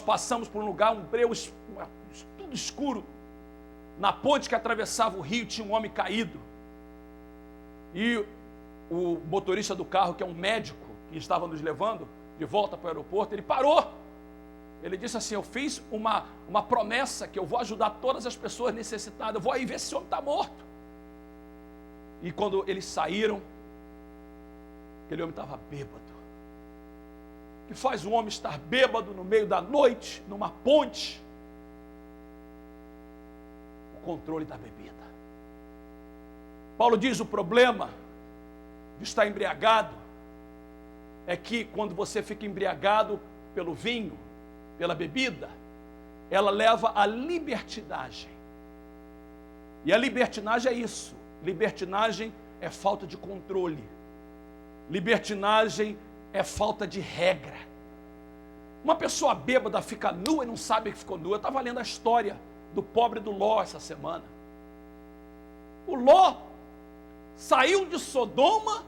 passamos por um lugar, um breu, tudo escuro. Na ponte que atravessava o rio tinha um homem caído. E o motorista do carro, que é um médico, que estava nos levando de volta para o aeroporto, ele parou. Ele disse assim: eu fiz uma promessa que eu vou ajudar todas as pessoas necessitadas, eu vou aí ver se esse homem está morto. E quando eles saíram, aquele homem estava bêbado. O que faz um homem estar bêbado no meio da noite, numa ponte? O controle da bebida. Paulo diz: o problema de estar embriagado é que quando você fica embriagado pelo vinho, pela bebida, ela leva à libertinagem. E a libertinagem é isso. Libertinagem é falta de controle. Libertinagem é falta de regra. Uma pessoa bêbada fica nua e não sabe que ficou nua. Eu estava lendo a história do pobre do Ló essa semana. O Ló saiu de Sodoma,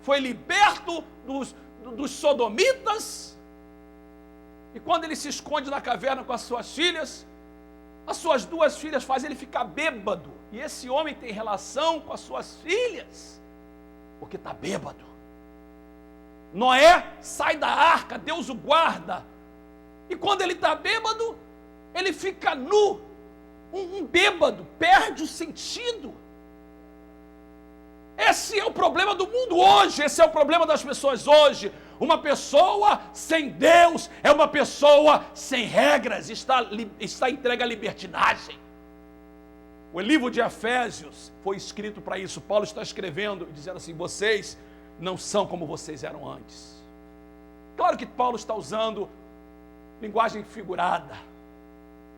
foi liberto dos sodomitas, e quando ele se esconde na caverna com as suas filhas, as suas duas filhas fazem ele ficar bêbado, e esse homem tem relação com as suas filhas, porque está bêbado. Noé sai da arca, Deus o guarda, e quando ele está bêbado, ele fica nu. Um bêbado perde o sentido. Esse é o problema do mundo hoje, esse é o problema das pessoas hoje. Uma pessoa sem Deus é uma pessoa sem regras, está entregue à libertinagem. O livro de Efésios foi escrito para isso. Paulo está escrevendo, dizendo assim: vocês não são como vocês eram antes. Claro que Paulo está usando linguagem figurada.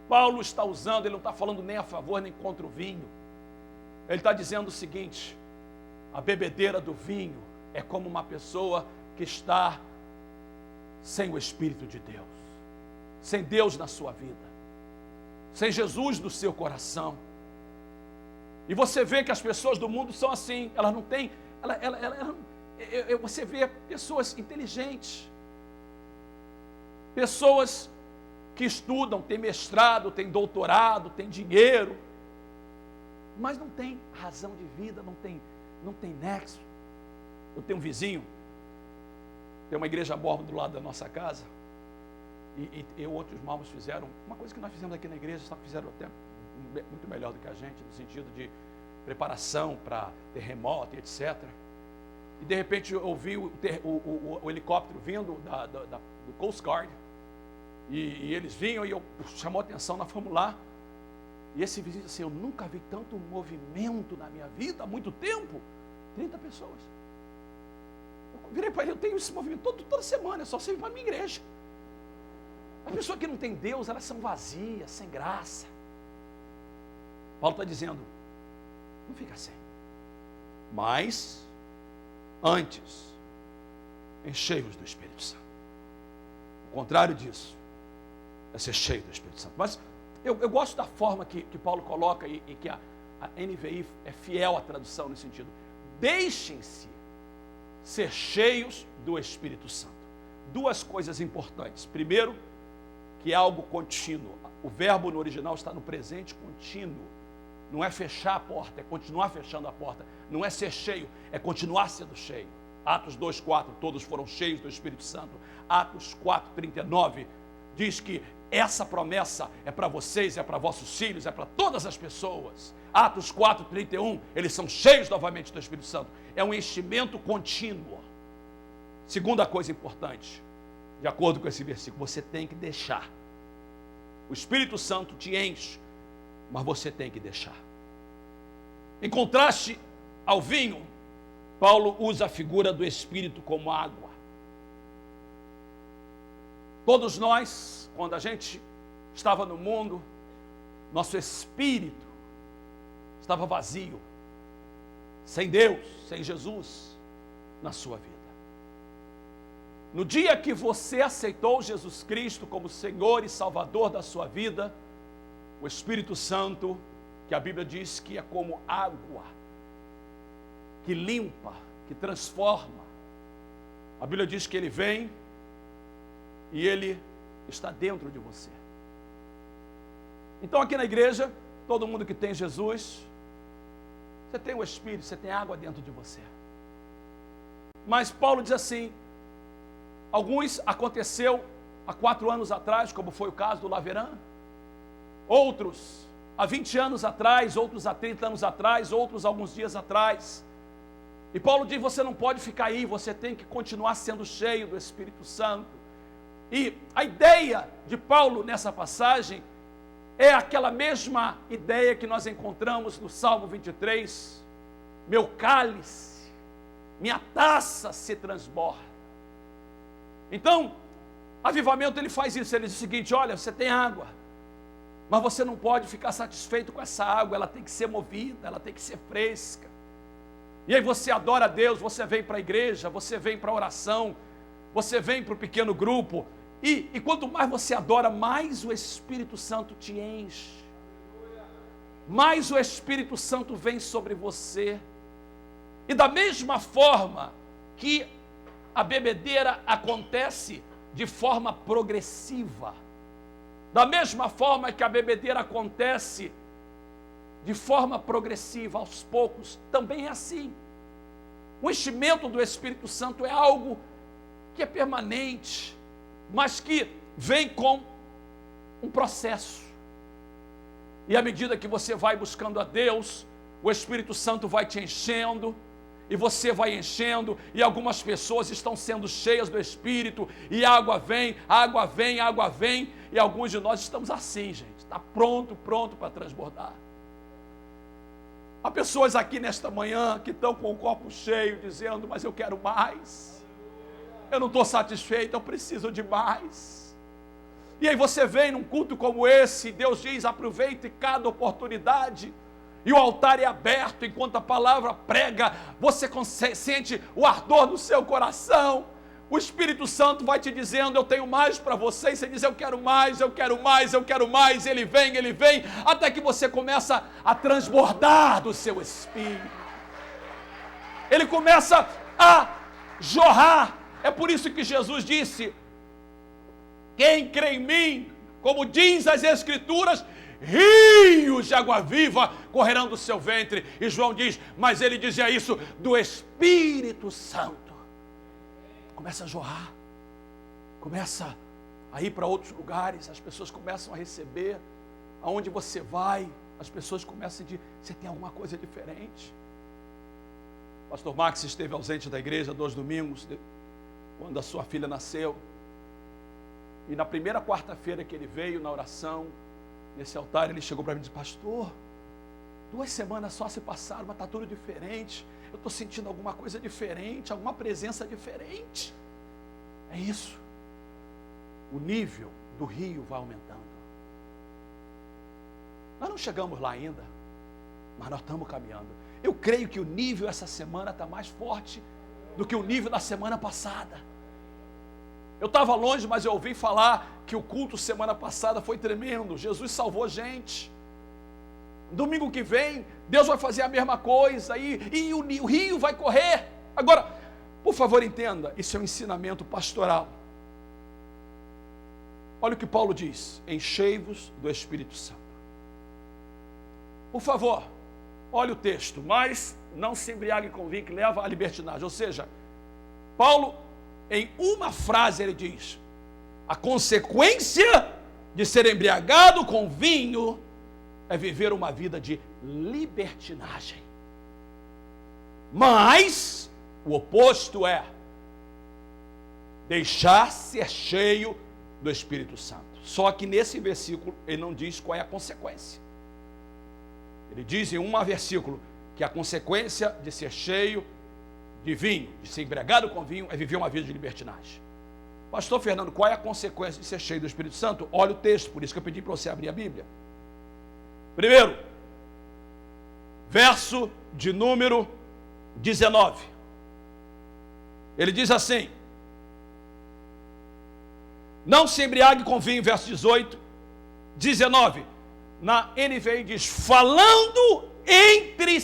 Paulo está usando, ele não está falando nem a favor nem contra o vinho. Ele está dizendo o seguinte: a bebedeira do vinho é como uma pessoa que está sem o Espírito de Deus, sem Deus na sua vida, sem Jesus no seu coração. E você vê que as pessoas do mundo são assim, elas não têm, você vê pessoas inteligentes, pessoas que estudam, têm mestrado, têm doutorado, têm dinheiro, mas não tem razão de vida, não tem nexo. Eu tenho um vizinho, tem uma igreja mormon do lado da nossa casa, e eu e outros mormons fizeram uma coisa que nós fizemos aqui na igreja, só que fizeram até muito melhor do que a gente, no sentido de preparação para terremoto e etc. E de repente eu ouvi o helicóptero vindo do Coast Guard, e eles vinham, e chamou a atenção, nós fomos lá, e esse vizinho disse assim: eu nunca vi tanto movimento na minha vida, há muito tempo. 30 pessoas. Eu virei para ele: eu tenho esse movimento toda semana, é só servir para a minha igreja. As pessoas que não têm Deus, elas são vazias, sem graça. Paulo está dizendo: não fica assim. Mas, antes, enchei-vos do Espírito Santo. O contrário disso é ser cheio do Espírito Santo. Mas eu gosto da forma que Paulo coloca, e que a NVI é fiel à tradução nesse sentido. Deixem-se ser cheios do Espírito Santo. Duas coisas importantes. Primeiro, que é algo contínuo. O verbo no original está no presente contínuo. Não é fechar a porta, é continuar fechando a porta. Não é ser cheio, é continuar sendo cheio. Atos 2:4, todos foram cheios do Espírito Santo. Atos 4:39 diz que essa promessa é para vocês, é para vossos filhos, é para todas as pessoas. Atos 4:31, eles são cheios novamente do Espírito Santo. É um enchimento contínuo. Segunda coisa importante, de acordo com esse versículo, você tem que deixar. O Espírito Santo te enche, mas você tem que deixar. Em contraste ao vinho, Paulo usa a figura do Espírito como água. Todos nós, quando a gente estava no mundo, nosso espírito estava vazio, sem Deus, sem Jesus na sua vida. No dia que você aceitou Jesus Cristo como Senhor e Salvador da sua vida, o Espírito Santo, que a Bíblia diz que é como água, que limpa, que transforma. A Bíblia diz que ele vem e ele está dentro de você. Então aqui na igreja, todo mundo que tem Jesus, você tem o Espírito, você tem água dentro de você. Mas Paulo diz assim, alguns aconteceu há 4 anos atrás, como foi o caso do Laveran, outros há 20 anos atrás, outros há 30 anos atrás, outros alguns dias atrás. E Paulo diz, você não pode ficar aí, você tem que continuar sendo cheio do Espírito Santo. E a ideia de Paulo nessa passagem é aquela mesma ideia que nós encontramos no Salmo 23, meu cálice, minha taça se transborda. Então, avivamento ele faz isso, ele diz o seguinte, olha, você tem água, mas você não pode ficar satisfeito com essa água, ela tem que ser movida, ela tem que ser fresca. E aí você adora a Deus, você vem para a igreja, você vem para a oração, você vem para o pequeno grupo, e quanto mais você adora, mais o Espírito Santo te enche, mais o Espírito Santo vem sobre você. E da mesma forma que a bebedeira acontece de forma progressiva, da mesma forma que a bebedeira acontece de forma progressiva, aos poucos, também é assim. O enchimento do Espírito Santo é algo que é permanente, mas que vem com um processo. E à medida que você vai buscando a Deus, o Espírito Santo vai te enchendo, e você vai enchendo, e algumas pessoas estão sendo cheias do Espírito, e a água vem, a água vem, a água vem, e alguns de nós estamos assim, gente, está pronto para transbordar. Há pessoas aqui nesta manhã que estão com o copo cheio, dizendo, mas eu quero mais, eu não estou satisfeito, eu preciso de mais. E aí você vem num culto como esse, Deus diz, aproveite cada oportunidade, e o altar é aberto, enquanto a palavra prega, você sente o ardor no seu coração, o Espírito Santo vai te dizendo, eu tenho mais para você, e você diz, eu quero mais, eu quero mais, eu quero mais, ele vem, até que você começa a transbordar do seu Espírito, ele começa a jorrar. É por isso que Jesus disse, quem crê em mim, como diz as Escrituras, rios de água viva correrão do seu ventre. E João diz, mas ele dizia isso do Espírito Santo. Começa a jorrar, começa a ir para outros lugares, as pessoas começam a receber, aonde você vai, as pessoas começam a dizer, você tem alguma coisa diferente. O pastor Max esteve ausente da igreja 2 domingos, quando a sua filha nasceu, e na primeira quarta-feira que ele veio na oração, nesse altar, ele chegou para mim e disse, pastor, 2 semanas só se passaram, mas está tudo diferente, eu estou sentindo alguma coisa diferente, alguma presença diferente. É isso, o nível do rio vai aumentando. Nós não chegamos lá ainda, mas nós estamos caminhando. Eu creio que o nível essa semana está mais forte do que o nível da semana passada. Eu estava longe, mas eu ouvi falar que o culto semana passada foi tremendo. Jesus salvou gente. Domingo que vem, Deus vai fazer a mesma coisa. E o rio vai correr. Agora, por favor, entenda. Isso é um ensinamento pastoral. Olha o que Paulo diz. Enchei-vos do Espírito Santo. Por favor, olha o texto. Mas não se embriague com vinho que leva à libertinagem. Ou seja, Paulo, em uma frase ele diz, a consequência de ser embriagado com vinho é viver uma vida de libertinagem. Mas o oposto é deixar ser cheio do Espírito Santo. Só que nesse versículo ele não diz qual é a consequência. Ele diz em um versículo que a consequência de ser cheio de vinho, de ser embriagado com vinho, é viver uma vida de libertinagem. Pastor Fernando, qual é a consequência de ser cheio do Espírito Santo? Olha o texto, por isso que eu pedi para você abrir a Bíblia. Primeiro, verso de número 19. Ele diz assim, não se embriague com vinho, verso 18, 19, na NVI diz, falando entre